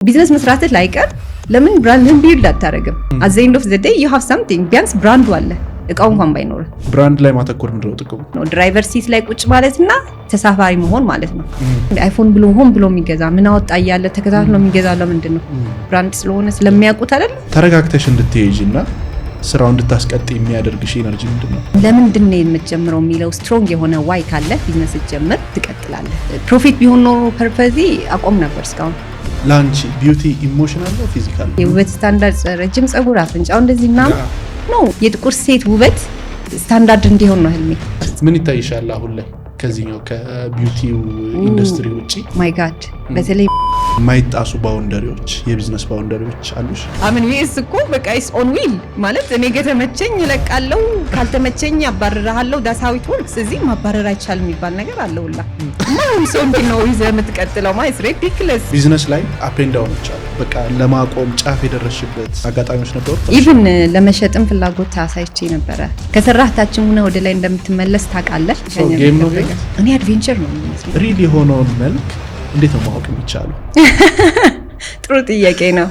ቢዝነስ መስራት ላይቀር ለምን ብራንድን ቢልድ አታረግም? at the end of the day you have something ቢያንስ ብራንዱ አለ እቃው እንኳን ባይኖር ብራንድ ላይ ማተኮር ምንድነው ጥቅሙ? ነው ድራይቨር ሲት ላይ ቁጭ ማለትና ተሳፋሪ መሆን ማለት ነው። አይፎን ብሎ ሆም ብሎ የሚገዛ ምን አወጣ ያለ ተከታትሎ የሚገዛ ለምንድን ነው? ብራንድ ስለሆነ ስለሚያውቁት አይደል? ተረጋግተሽ እንድትሄጂና ስራውን እንድታስቀጥ የሚያደርግሽ ኢነርጂ ምንድነው? ለምንድን ነው የምትጀምረው የሚለው ስትሮንግ የሆነ ዋይ ካለ ቢዝነስ ጀምር ትቀጥላለህ። ፕሮፊት ቢሆን ኖሮ ፐርፐዚ አቆም ነበር እስካሁን። ላንቺ ቢዩቲ ኢሞሽናል ነው ፊዚካል ነው? የውበት ስታንዳርድ ረጅም ጸጉር አፍንጫው እንደዚህ ምናምን ነው። የጥቁር ሴት ውበት ስታንዳርድ እንዲሆን ነው ህልሜ። ምን ይታይሻል አሁን ላይ ከዚህኛው ከቢዩቲው ኢንዱስትሪ ውጪ? ማይ ጋድ በተለይ ማይጣሱ ባውንደሪዎች የቢዝነስ ባውንደሪዎች አሉሽ? አምን ዊስ እኮ በቃ ኢስ ኦን ዊል ማለት እኔ ከተመቸኝ እለቃለሁ፣ ካልተመቸኝ አባረራለሁ። ዳስ ሃው ኢት ወርክስ። እዚህ ማባረር አይቻልም የሚባል ነገር አለውላ። ማንም ሰው እንዲህ ነው ይዘህ የምትቀጥለው ማለት ሪዲክለስ። ቢዝነስ ላይ አፕ ኤንድ ዳውኖች አሉ። በቃ ለማቆም ጫፍ የደረስሽበት አጋጣሚዎች ነበሩ? ኢቭን ለመሸጥም ፍላጎት አሳይቼ ነበረ። ከሰራህ ታችም ሆነ ወደ ላይ እንደምትመለስ ታውቃለህ። ጌም ነው። እኔ አድቬንቸር ነው የሚመስለው። ሪል የሆነውን መልክ እንዴት ነው ማወቅ የሚቻለው? ጥሩ ጥያቄ ነው።